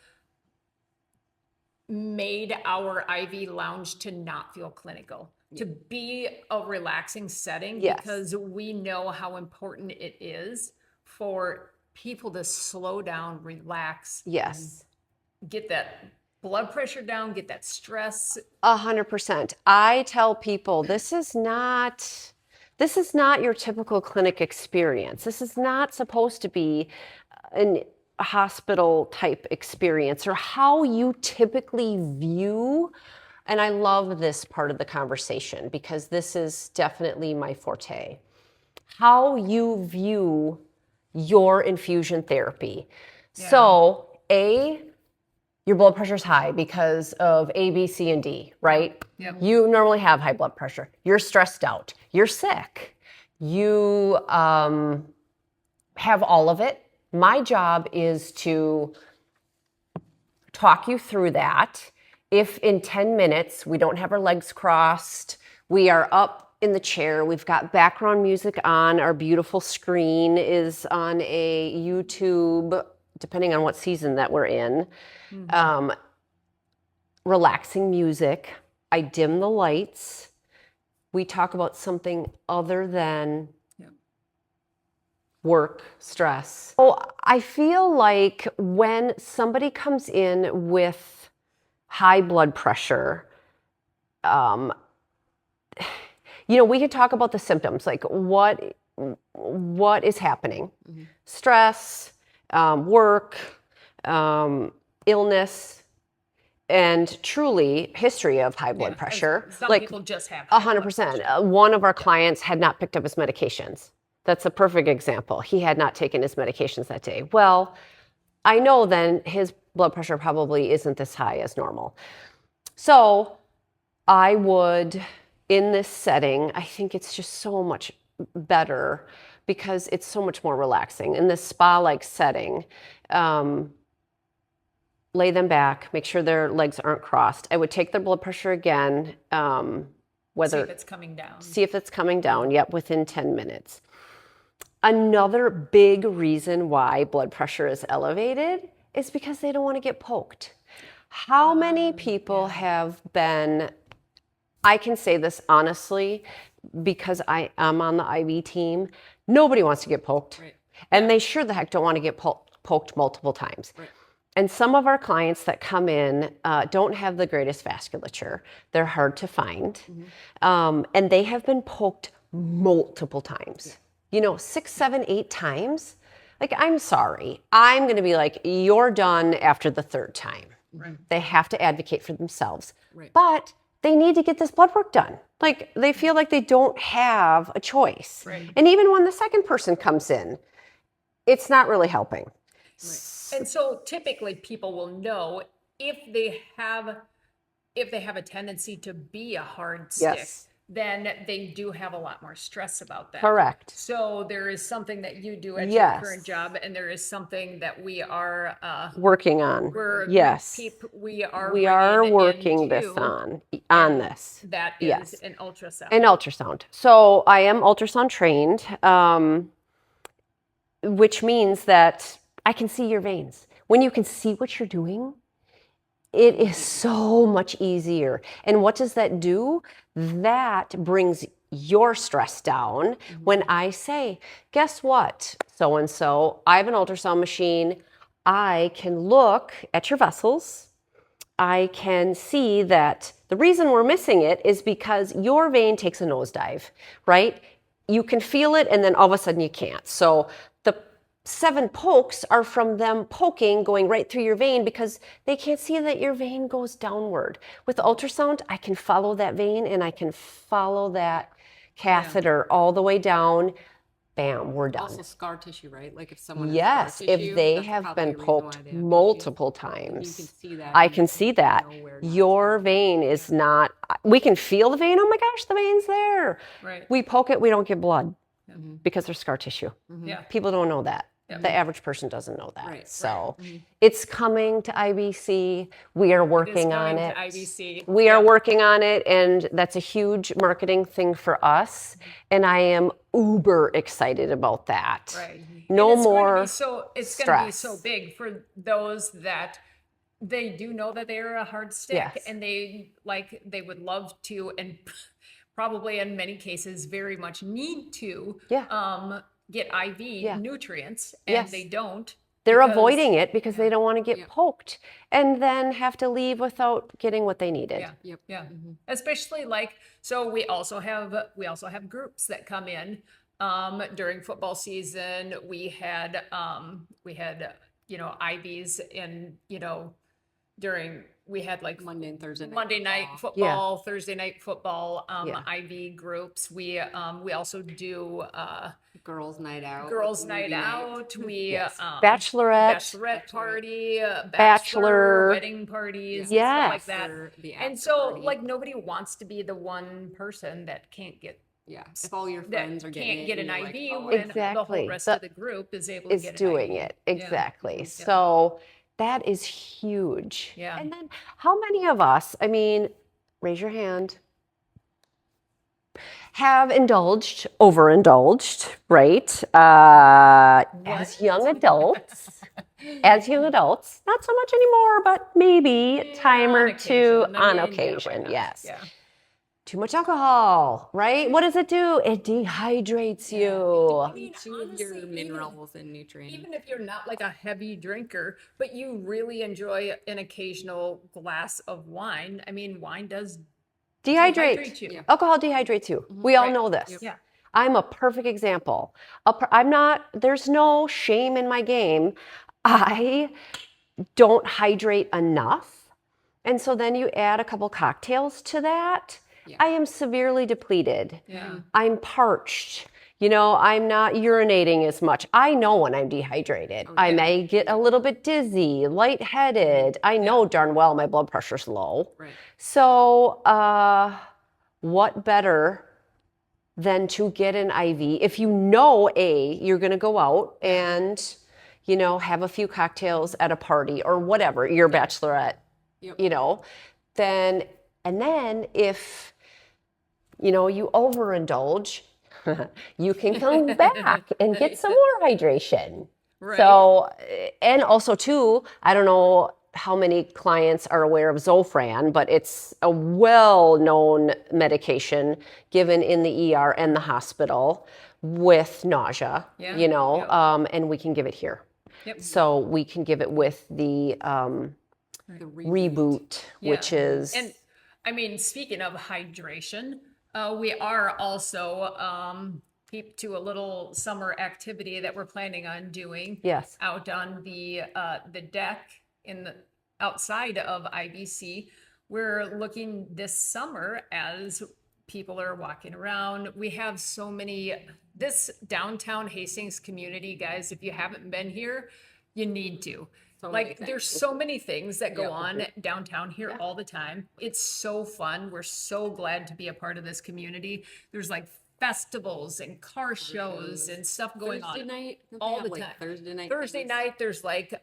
made our IV lounge to not feel clinical, to be a relaxing setting, Yes. because we know how important it is for people to slow down, relax, Yes. get that blood pressure down, get that stress. 100%. I tell people this is not your typical clinic experience. This is not supposed to be a hospital type experience or how you typically view. And I love this part of the conversation because this is definitely my forte. How you view your infusion therapy. Yeah. So, your blood pressure is high because of A, B, C, and D, right? Yep. You normally have high blood pressure. You're stressed out. You're sick. You have all of it. My job is to talk you through that. If in 10 minutes we don't have our legs crossed, we are up in the chair, we've got background music on, our beautiful screen is on a YouTube, depending on what season that we're in. Relaxing music. I dim the lights. We talk about something other than work, stress. Oh, I feel like when somebody comes in with high blood pressure, we could talk about the symptoms, like what is happening. Stress, work, illness, and truly history of high blood pressure. Some like people just have high blood 100%. One of our clients had not picked up his medications. That's a perfect example. He had not taken his medications that day. Well, I know then his blood pressure probably isn't this high as normal. So I would, in this setting, I think it's just so much better because it's so much more relaxing. In this spa-like setting, lay them back, make sure their legs aren't crossed. I would take their blood pressure again, see if it's coming down. See if it's coming down, within 10 minutes. Another big reason why blood pressure is elevated is because they don't want to get poked. How many people have been, I can say this honestly, because I am on the IV team, nobody wants to get poked. Right. And they sure the heck don't want to get poked multiple times. Right. And some of our clients that come in don't have the greatest vasculature. They're hard to find. And they have been poked multiple times. 6, 7, 8 times. Like, I'm sorry. I'm going to be like, you're done after the 3rd time. Right. They have to advocate for themselves. Right. But they need to get this blood work done. Like, they feel like they don't have a choice. Right. And even when the second person comes in, it's not really helping. Right. And so typically people will know if they have a tendency to be a hard stick, Yes. then they do have a lot more stress about that. Correct. So there is something that you do at Yes. your current job, and there is something that we are Working on. Yes. we are We are bringing working this into on this. That is Yes. an ultrasound. An ultrasound. So I am ultrasound trained, which means that I can see your veins. When you can see what you're doing, it is so much easier. And what does that do? That brings your stress down when I say, guess what, so and so, I have an ultrasound machine. I can look at your vessels. I can see that the reason we're missing it is because your vein takes a nosedive, right? You can feel it, and then all of a sudden you can't. So the 7 pokes are from them poking, going right through your vein because they can't see that your vein goes downward. With ultrasound, I can follow that vein and I can follow that catheter all the way down. Bam, we're done. Also scar tissue, right? Like if someone has Yes, scar if tissue, they that's have probably been a reason why poked they have issues. multiple You can times, see that. I and can see that. know where not to Your go. vein is not, we can feel the vein. Oh my gosh, the vein's there. Right. We poke it, we don't get blood because there's scar tissue. Yeah. People don't know that. The average person doesn't know that. Right, So it's coming to IBC. We are It is working on coming it. to IBC. We are working on it, and that's a huge marketing thing for us. And I am uber excited about that. Right. No And it's going to more be so it's going to be so stress. big for those that they do know that they're a hard stick, Yes. and they would love to, and probably in many cases very much need to get IV nutrients, and Yes. they don't. They're because- avoiding it because they don't want to get poked and then have to leave without getting what they needed. Yeah. Yep. Yeah. Especially so we also have groups that come in during football season. We had IVs in we had like Monday and Thursday night. Monday night football. football, Thursday night football, Yeah. IV groups. We also do Girls' night out. girls' movie night out. We bachelorette party, Bachelor. bachelor wedding parties, and stuff like Yes. that. Or the And after so, party. like, nobody wants to be the one person that can't get Yeah. If all your that friends are getting can't it, get an and you're like, IV oh, when the Exactly. whole rest The- of the group is able to Is get an doing IV. it. Yeah. Exactly. So that is huge. Yeah. And then how many of us, I mean, raise your hand, have overindulged, right? As young adults. As young adults, not so much anymore, but maybe a time or two on occasion, yes. Yeah. Too much alcohol, right? What does it do? It dehydrates you. Two of your honestly, minerals and nutrients. Even if you're not like a heavy drinker, but you really enjoy an occasional glass of wine, I mean, wine does Dehydrate. you. Yeah. Alcohol dehydrates you. We all Right. know this. Yeah. I'm a perfect example. There's no shame in my game. I don't hydrate enough. And so then you add a couple cocktails to that. Yeah. I am severely depleted. Yeah. I'm parched. I'm not urinating as much. I know when I'm dehydrated. I may get a little bit dizzy, lightheaded. I know darn well my blood pressure's low. Right. So, what better than to get an IV if you're going to go out and, have a few cocktails at a party or whatever, your bachelorette, Yep. then if, you overindulge, you can come back and get some more hydration. Right. So, and also too, I don't know how many clients are aware of Zofran, but it's a well-known medication given in the ER and the hospital with nausea, Yeah. and we can give it here. Yep. So we can give it with the The reboot, which is And I mean, speaking of hydration, we are also peep to a little summer activity that we're planning on doing. Yes. Out on the deck outside of IBC. We're looking this summer as people are walking around. We have so many, this downtown Hastings community, guys, if you haven't been here, you need to. So many Like, things. there's so many things that go Yeah. on downtown here all the time. It's so fun. We're so glad to be a part of this community. There's like festivals and car shows and stuff going Thursday on night, don't they all have, the like, time. Thursday Thursday things? night, there's like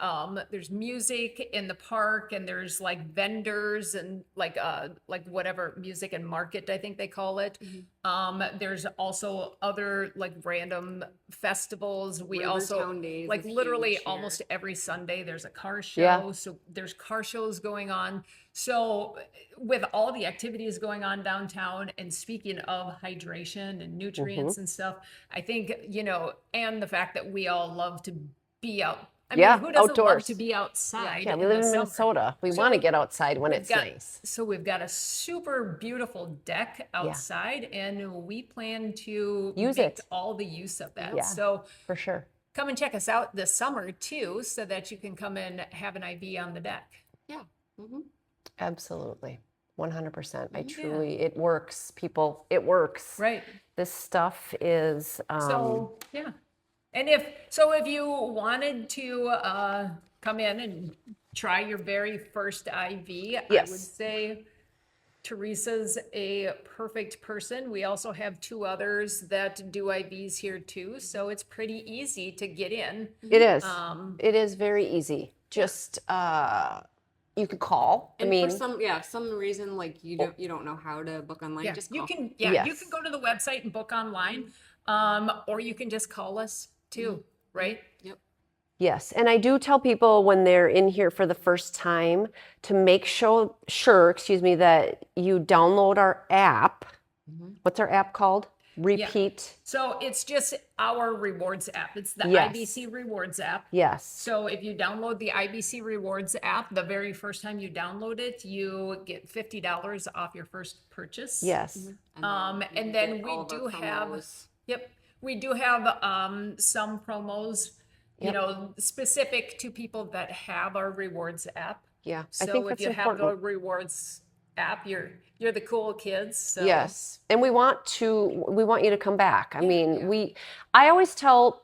there's music in the park, and there's like vendors and like whatever music and market, I think they call it. There's also other like random festivals. We also Rivertown Days like is literally huge here. almost every Sunday there's a car show. Yeah. So there's car shows going on. So with all the activities going on downtown, and speaking of hydration and nutrients and stuff, I think, and the fact that we all love to be out. I Yeah, mean, who doesn't love outdoors. to be outside Yeah, we in live the in summer? Minnesota. We So want to get outside when We've it's got, nice. So we've got a super beautiful deck outside, and we plan to Use make it. all the use of that. Yeah. So For sure. come and check us out this summer too, so that you can come and have an IV on the deck. Yeah. Absolutely. 100%. I truly, it works, people. It works. Right. This stuff is, So yeah. And if you wanted to come in and try your very first IV, I would Yes. say Teresa's a perfect person. We also have 2 others that do IVs here too, so it's pretty easy to get in. it is. It is very easy. Just, you could call. And I mean, for some reason, like you don't know how to book online, Yeah, just you call. can Yes. you can go to the website and book online, or you can just call us too, right? Yep. yes. And I do tell people when they're in here for the first time to make sure, that you download our app. What's our app called? Repeat. So it's just our rewards app. It's the Yes. IBC rewards app. Yes. So if you download the IBC rewards app, the very first time you download it, you get $50 off your first purchase. Yes. And then get we all of our do have, promos. we do have some promos, specific to people that have our rewards app. Yeah. So I think if that's you have the important. rewards app, you're the cool kids. So. Yes. And we want you to come back. I mean, I always tell,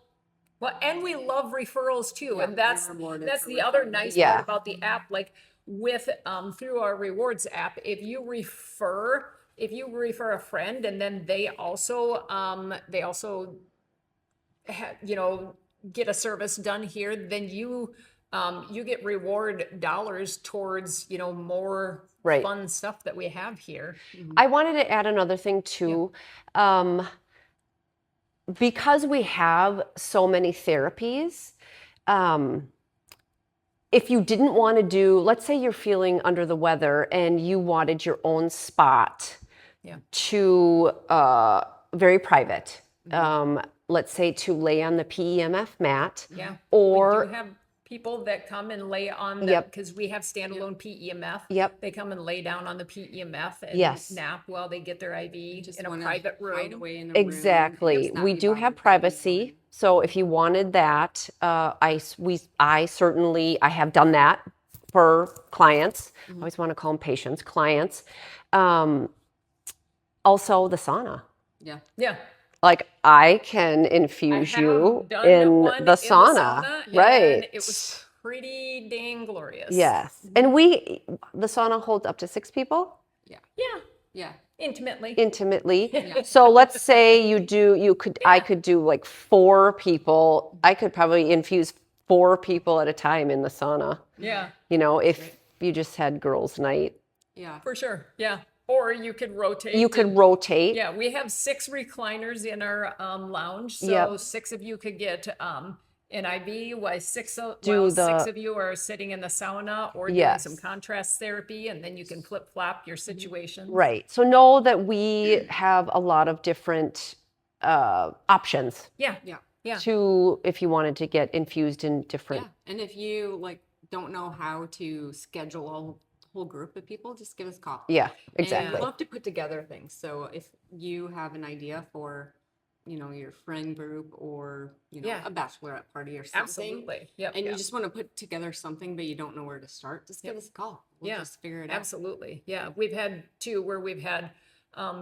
Well, and we love referrals too, and we're that's rewarded that's for the other referrals. nice Yeah. part about the app. Like with through our rewards app, if you refer a friend, and then they also get a service done here, then you get reward dollars towards more Right. fun stuff that we have here. I wanted to add another thing too. Because we have so many therapies, if you didn't want to do, let's say you're feeling under the weather and you wanted your own spot to very private, let's say to lay on the PEMF mat, or we do have people that come and lay on the, Yep. because we have standalone PEMF. Yep. They come and lay down on the PEMF and Yes. nap while they get their IV Just in a wanna private hide room. away in a room, exactly. just not We be do have bothered by privacy. anyone. So if you wanted that, I certainly have done that for clients. I always want to call them patients, clients. Also the sauna. Yeah. Yeah. Like I can infuse I you have done in one the sauna, and right? it was pretty dang glorious. Yes, and the sauna holds up to 6 people Yeah. Yeah. Intimately. intimately. So let's say I could do like 4 people. I could probably infuse 4 people at a time in the sauna. Yeah. If you just had girls' night, Yeah. For sure. Yeah. Or you could rotate. you could and- rotate. Yeah, we have 6 recliners in our lounge, so Yep. 6 of you could get an IV, while 6 of you are sitting in the sauna or doing Yes. some contrast therapy, and then you can flip flop your situation. Right. So know that we have a lot of different options Yeah. Yeah. to if you wanted to get infused in different. Yeah. And if you don't know how to schedule a whole group of people, just give us a call. Yeah, And exactly. we love to put together things. So if you have an idea for, your friend group or, Yeah. a bachelorette party or something. Absolutely. Yep. And yeah. you just want to put together something, but you don't know where to start, just give us a call. We'll Yeah, just figure it out. Absolutely. Yeah. We've had 2 where we've had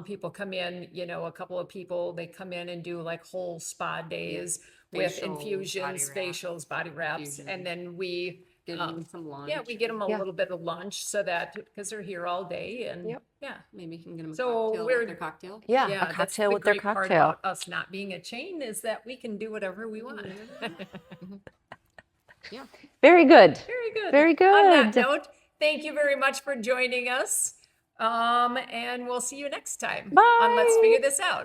people come in, a couple of people, they come in and do like whole spa days with Facials, infusions, body wraps, facials, body wraps. And then we, Give them some lunch. we get them a Yeah. little bit of lunch so that, because they're here all day and Yep. yeah. Maybe you can get them a So cocktail we're- with their cocktail. Yeah, Yeah, a that's cocktail the with their great part cocktail. about us not being a chain is that we can do whatever we want. Yeah. Very good. Very good. Very On that good. note, thank you very much for joining us. And we'll see you next time on Let's Bye. Figure This Out.